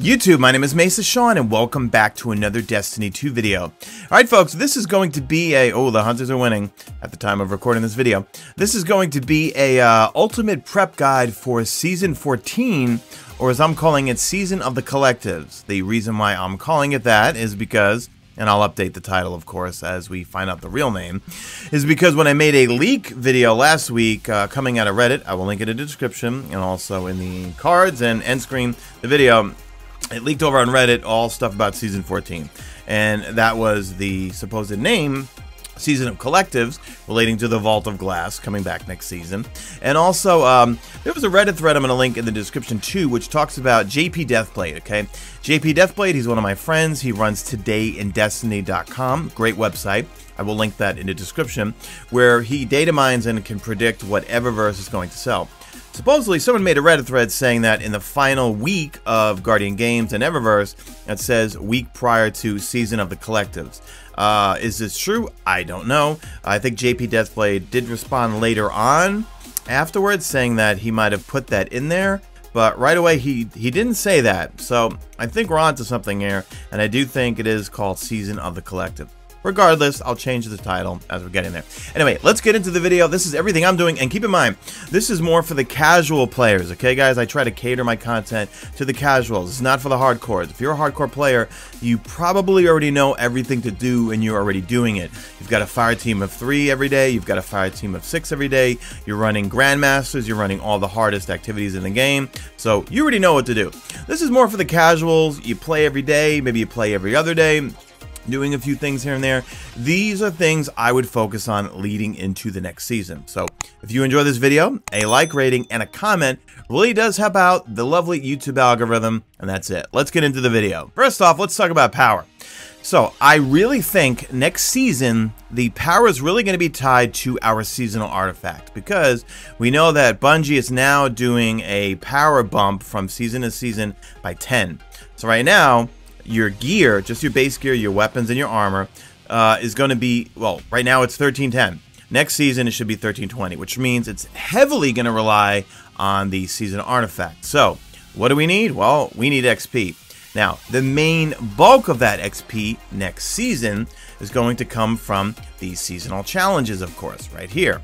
YouTube, my name is Mesa Sean, and welcome back to another Destiny 2 video. Alright folks, this is going to be a, the hunters are winning at the time of recording this video. This is going to be a ultimate prep guide for Season 14, or as I'm calling it, Season of the Collectives. The reason why I'm calling it that is because, and I'll update the title of course as we find out the real name, is because when I made a leak video last week coming out of Reddit, I will link it in the description and also in the cards and end screen, the video. It leaked over on Reddit, all stuff about Season 14. And that was the supposed name, Season of Collectives, relating to the Vault of Glass, coming back next season. And also, there was a Reddit thread I'm going to link in the description too, which talks about JP Deathblade, okay? JP Deathblade, he's one of my friends. He runs todayindestiny.com, great website. I will link that in the description, where he data mines and can predict what Eververse is going to sell. Supposedly, someone made a Reddit thread saying that in the final week of Guardian Games and Eververse, it says week prior to Season of the Collectives. Is this true? I don't know. I think JP Deathblade did respond later on afterwards, saying that he might have put that in there. But right away, he didn't say that. So I think we're on to something here. And I do think it is called Season of the Collective. Regardless, I'll change the title as we're getting there. Anyway, let's get into the video. This is everything I'm doing, and keep in mind, this is more for the casual players, okay, guys? I try to cater my content to the casuals. It's not for the hardcores. If you're a hardcore player, you probably already know everything to do, and you're already doing it. You've got a fire team of 3 every day. You've got a fire team of 6 every day. You're running Grandmasters. You're running all the hardest activities in the game, so you already know what to do. This is more for the casuals. You play every day. Maybe you play every other day, doing a few things here and there. These are things I would focus on leading into the next season. So if you enjoy this video, a like, rating, and a comment really does help out the lovely YouTube algorithm, and that's it. Let's get into the video. First off, let's talk about power. So I really think next season, the power is really going to be tied to our seasonal artifact, because we know that Bungie is now doing a power bump from season to season by 10. So right now, your gear, just your base gear, your weapons, and your armor is going to be, well, right now it's 1310. Next season, it should be 1320, which means it's heavily going to rely on the seasonal artifact. So, what do we need? Well, we need XP. Now, the main bulk of that XP next season is going to come from the seasonal challenges, of course, right here.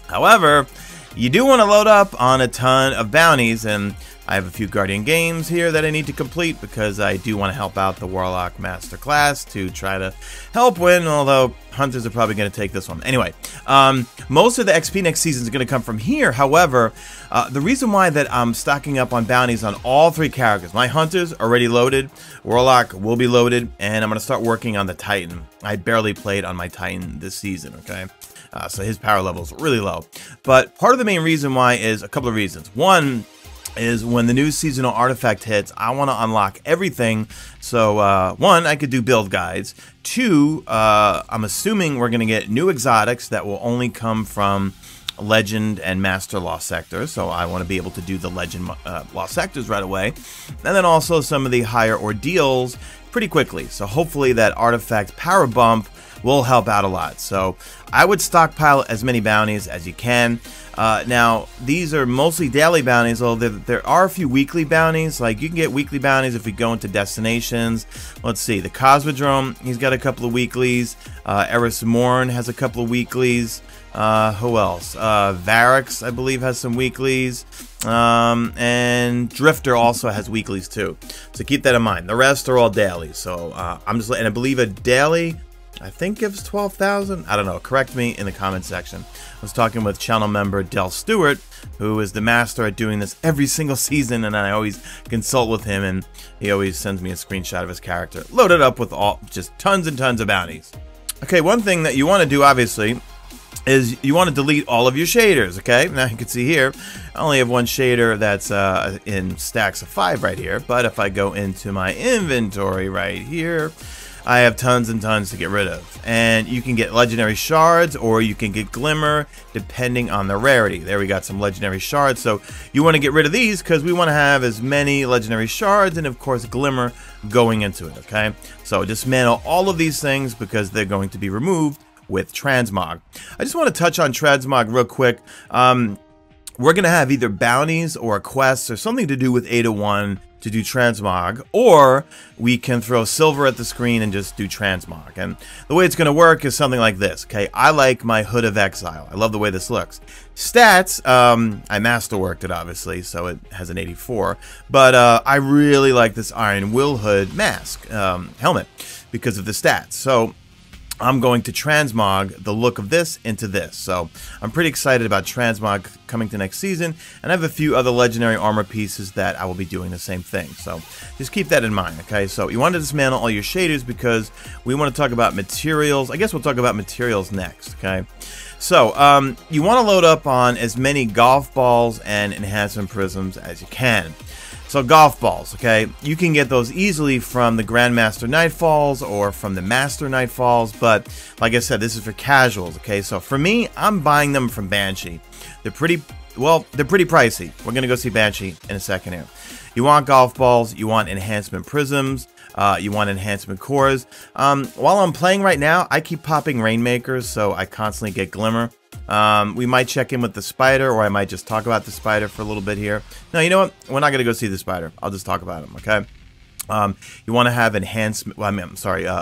However, you do want to load up on a ton of bounties, and I have a few Guardian games here that I need to complete because I do want to help out the Warlock Master class to try to help win, although Hunters are probably going to take this one. Anyway, most of the XP next season is going to come from here. However, the reason why that I'm stocking up on bounties on all 3 characters, my Hunters already loaded, Warlock will be loaded, and I'm going to start working on the Titan. I barely played on my Titan this season, okay? So his power level is really low. But part of the main reason why is a couple of reasons. One is when the new seasonal artifact hits, I want to unlock everything. So, 1, I could do build guides. 2, I'm assuming we're going to get new exotics that will only come from Legend and Master Lost Sectors. So I want to be able to do the Legend Lost Sectors right away. And then also some of the higher ordeals pretty quickly. So hopefully that artifact power bump will help out a lot. So I would stockpile as many bounties as you can. Now, these are mostly daily bounties, although there are a few weekly bounties. Like, you can get weekly bounties if we go into destinations. Let's see, the Cosmodrome, he's got a couple of weeklies. Eris Morn has a couple of weeklies. Who else? Varix, I believe, has some weeklies. And Drifter also has weeklies too. So keep that in mind. The rest are all daily. So I'm just, and I believe a daily, I think, gives 12,000. I don't know. Correct me in the comment section. I was talking with channel member Del Stewart, who is the master at doing this every single season, and I always consult with him, and he always sends me a screenshot of his character, loaded up with just tons and tons of bounties. Okay, one thing that you want to do, obviously, is you want to delete all of your shaders, okay? Now you can see here, I only have one shader that's in stacks of 5 right here, but if I go into my inventory right here, I have tons and tons to get rid of. And you can get legendary shards, or you can get glimmer, depending on the rarity. There we got some legendary shards. So you want to get rid of these because we want to have as many legendary shards and, of course, glimmer going into it, okay? So dismantle all of these things because they're going to be removed with Transmog. I just want to touch on Transmog real quick. We're going to have either bounties or quests or something to do with 801 to do transmog, or we can throw silver at the screen and just do transmog. And the way it's going to work is something like this, okay? I like my Hood of Exile. I love the way this looks. Stats, I masterworked it, obviously, so it has an 84. But I really like this Iron Will Hood mask, helmet, because of the stats. So I'm going to transmog the look of this into this. So I'm pretty excited about transmog coming to next season, and I have a few other legendary armor pieces that I will be doing the same thing. So just keep that in mind, okay? So you want to dismantle all your shaders because we want to talk about materials. I guess we'll talk about materials next, okay? So you want to load up on as many golf balls and enhancement prisms as you can. So golf balls, okay, you can get those easily from the Grandmaster Nightfalls or from the Master Nightfalls, but like I said, this is for casuals, okay? So for me, I'm buying them from Banshee. They're pretty, well, they're pretty pricey. We're going to go see Banshee in a second here. You want golf balls, you want enhancement prisms, you want enhancement cores. While I'm playing right now, I keep popping Rainmakers, so I constantly get Glimmer. We might check in with the spider, or I might just talk about the spider for a little bit here. No, you know what? We're not going to go see the spider. I'll just talk about him, okay? You want to have enhancement, well,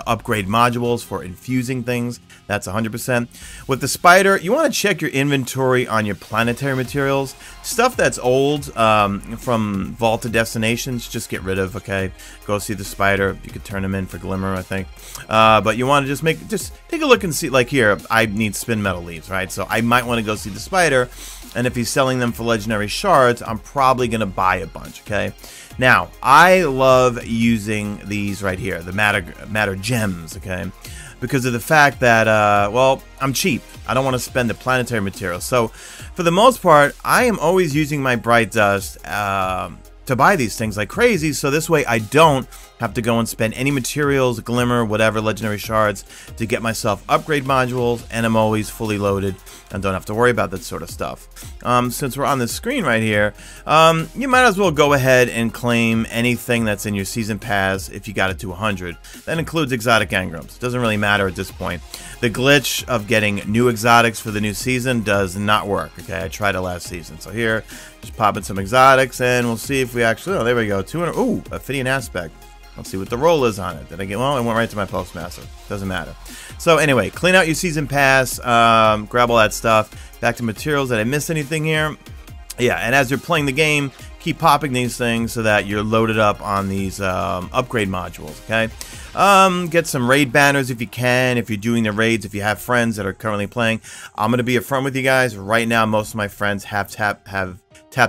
upgrade modules for infusing things. That's 100%. With the spider, you want to check your inventory on your planetary materials. Stuff that's old from Vaulted Destinations, just get rid of, okay? Go see the spider. You could turn him in for Glimmer, I think. But you want to just take a look and see, like here, I need spin metal leaves, right? So I might want to go see the spider. And if he's selling them for legendary shards, I'm probably going to buy a bunch, okay? Now, I love using these right here, the matter gems, okay? Because of the fact that, well, I'm cheap. I don't want to spend the planetary material. So, for the most part, I am always using my Bright Dust to buy these things like crazy, so this way I don't have to go and spend any materials, Glimmer, whatever, legendary shards to get myself upgrade modules, and I'm always fully loaded and don't have to worry about that sort of stuff. Since we're on the screen right here, you might as well go ahead and claim anything that's in your season pass if you got it to 100. That includes exotic engrams. Doesn't really matter at this point. The glitch of getting new exotics for the new season does not work, okay? I tried it last season. So here, just pop in some exotics and we'll see if we actually, oh, there we go, 200, ooh, Ophidian Aspect. Let's see what the roll is on it. Did I get, well, it went right to my Postmaster. Doesn't matter. So anyway, clean out your season pass, grab all that stuff. Back to materials. Did I miss anything here? Yeah, and as you're playing the game, keep popping these things so that you're loaded up on these upgrade modules, okay? Get some raid banners if you can, if you're doing the raids, if you have friends that are currently playing. I'm going to be upfront with you guys. Right now, most of my friends have tapped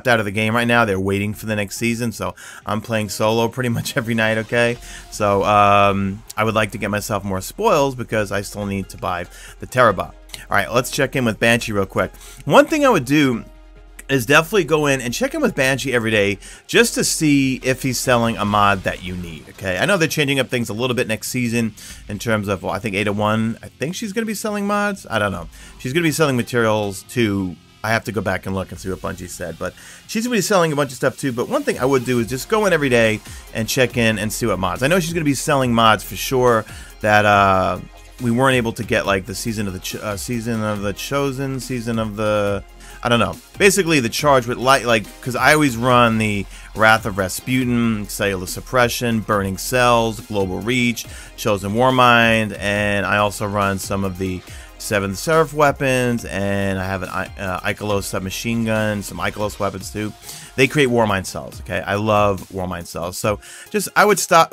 out of the game right now. They're waiting for the next season, so I'm playing solo pretty much every night, okay? So I would like to get myself more spoils because I still need to buy the Terabot. All right, let's check in with Banshee real quick. One thing I would do is definitely go in and check in with Banshee every day just to see if he's selling a mod that you need, okay? I know they're changing up things a little bit next season in terms of, well, I think Ada 1, I think she's going to be selling mods. I don't know. She's going to be selling materials too. I have to go back and look and see what Bungie said, but she's going to be selling a bunch of stuff too. But one thing I would do is just go in every day and check in and see what mods. I know she's going to be selling mods for sure that we weren't able to get, like the season of the chosen, season of the, I don't know. Basically, the charge with like, because I always run the Wrath of Rasputin, Cellular Suppression, Burning Cells, Global Reach, Chosen Warmind, and I also run some of the 7th Seraph weapons, and I have an Ikelos submachine gun, some Ikelos weapons too. They create Warmind cells, okay? I love Warmind cells. So just I would stop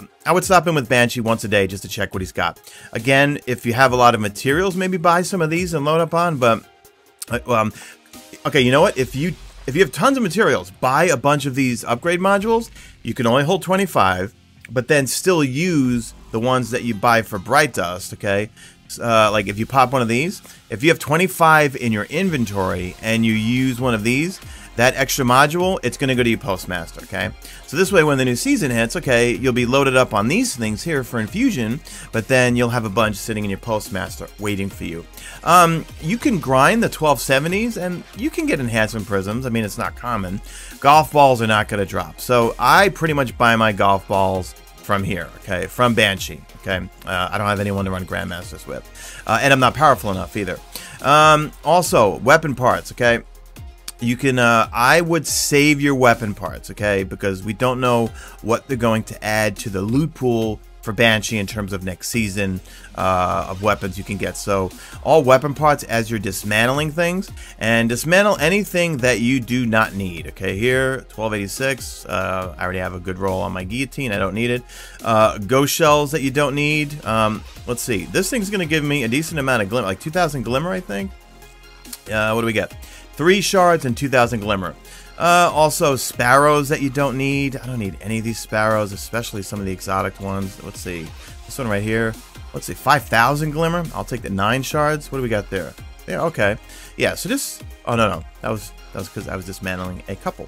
in with Banshee once a day just to check what he's got. Again, if you have a lot of materials, maybe buy some of these and load up on, but okay, you know what? If you have tons of materials, buy a bunch of these upgrade modules. You can only hold 25, but then still use the ones that you buy for Bright Dust, okay? Like if you pop one of these, if you have 25 in your inventory and you use one of these, that extra module, it's going to go to your Postmaster, okay? So this way, when the new season hits, okay, you'll be loaded up on these things here for infusion, but then you'll have a bunch sitting in your Postmaster waiting for you. You can grind the 1270s, and you can get enhancement prisms. I mean, it's not common. Golf balls are not going to drop. So I pretty much buy my golf balls from here, okay, from Banshee, okay? I don't have anyone to run Grandmasters with. And I'm not powerful enough either. Also, weapon parts, okay? you can, I would save your weapon parts, okay? Because we don't know what they're going to add to the loot pool for Banshee in terms of next season of weapons you can get. So all weapon parts as you're dismantling things, and dismantle anything that you do not need. Okay, here 1286. I already have a good roll on my guillotine. I don't need it. Ghost shells that you don't need. Let's see. This thing's gonna give me a decent amount of glimmer, like 2,000 glimmer, I think. What do we get? 3 shards and 2,000 glimmer. Also sparrows that you don't need. I don't need any of these sparrows, especially some of the exotic ones. Let's see, this one right here, let's see, 5,000 glimmer. I'll take the 9 shards. What do we got there? Yeah, okay. Yeah, so just, oh no, that was because I was dismantling a couple.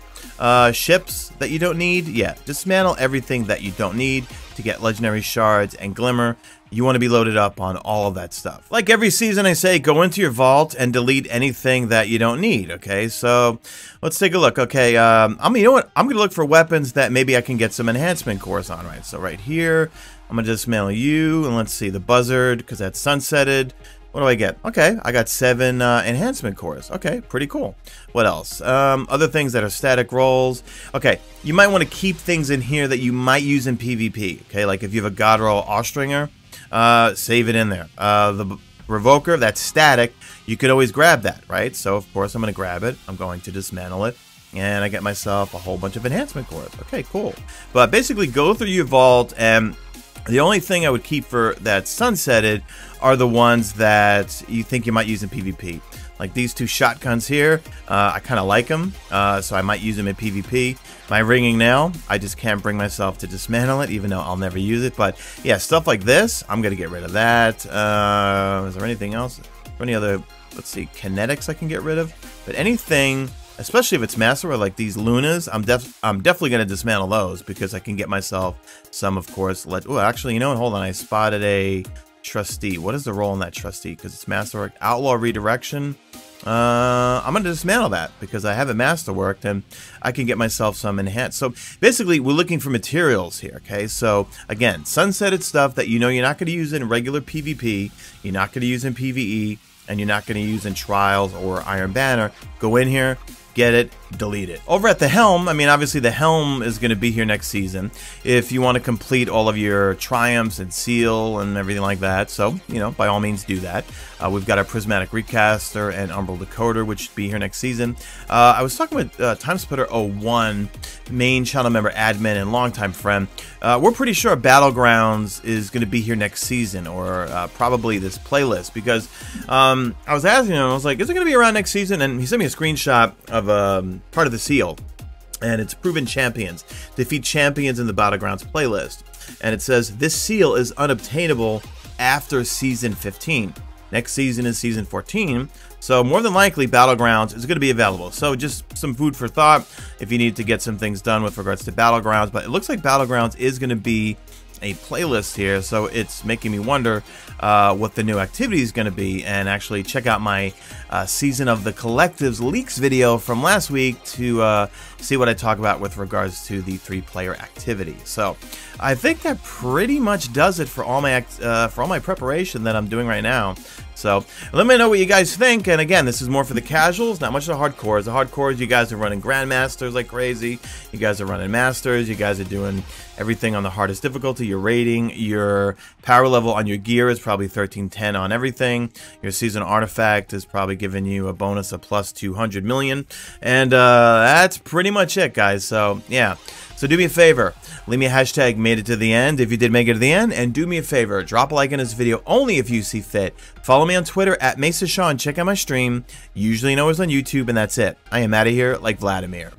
Ships that you don't need. Yeah, dismantle everything that you don't need to get legendary shards and glimmer. You want to be loaded up on all of that stuff. Like every season I say, go into your vault and delete anything that you don't need, okay? So let's take a look. Okay, you know what? I'm going to look for weapons that maybe I can get some enhancement cores on, right? So right here, I'm going to dismantle you, and let's see, the buzzard, because that's sunsetted. What do I get? Okay, I got 7 enhancement cores. Okay, pretty cool. What else? Other things that are static rolls. Okay, you might want to keep things in here that you might use in PvP, okay? Like if you have a God Roll Austringer, save it in there. The Revoker, that's static. You could always grab that, right? So, of course, I'm going to grab it. I'm going to dismantle it. And I get myself a whole bunch of enhancement cores. Okay, cool. But basically, go through your vault, and the only thing I would keep for that sunsetted are the ones that you think you might use in PvP. Like these 2 shotguns here, I kind of like them, so I might use them in PvP. My ringing nail, I just can't bring myself to dismantle it, even though I'll never use it. But yeah, stuff like this, I'm going to get rid of that. Is there anything else? Or any other, let's see, kinetics I can get rid of? But anything, especially if it's master or like these Lunas, I'm definitely going to dismantle those because I can get myself some, of course. Oh, actually, you know what? Hold on. I spotted a trustee. What is the role in that trustee? Because it's masterwork. Outlaw redirection. I'm going to dismantle that because I have it masterworked and I can get myself some enhanced. So basically, we're looking for materials here, okay? So again, sunsetted stuff that you know you're not going to use in regular PvP, you're not going to use in PvE, and you're not going to use in Trials or Iron Banner. Go in here, get it, delete it. Over at the Helm, I mean, obviously the Helm is going to be here next season if you want to complete all of your Triumphs and Seal and everything like that. So, you know, by all means do that. We've got our Prismatic Recaster and Umbral Decoder, which should be here next season. I was talking with Timesplitter01, main channel member, admin, and longtime friend. We're pretty sure Battlegrounds is going to be here next season, or probably this playlist, because I was asking him, I was like, is it going to be around next season? And he sent me a screenshot of part of the seal, and it's proven champions. Defeat champions in the Battlegrounds playlist. And it says, this seal is unobtainable after season 15. Next season is season 14, so more than likely Battlegrounds is going to be available. So just some food for thought if you need to get some things done with regards to Battlegrounds. But it looks like Battlegrounds is going to be a playlist here, so it's making me wonder what the new activity is going to be, and actually check out my Season of the Collectives leaks video from last week to see what I talk about with regards to the 3-player activity. So I think that pretty much does it for all my preparation that I'm doing right now. So let me know what you guys think. And again, this is more for the casuals, not much of the hardcores. The hardcores, you guys are running Grandmasters like crazy. You guys are running Masters. You guys are doing everything on the hardest difficulty. Your rating, your power level on your gear is probably 1310 on everything. Your season artifact is probably giving you a bonus of plus 200 million. And that's pretty much it, guys. So yeah. So do me a favor, leave me a hashtag made it to the end if you did make it to the end, and do me a favor, drop a like in this video only if you see fit. Follow me on Twitter at Mesa Sean, check out my stream, usually always on YouTube, and that's it. I am out of here like Vladimir.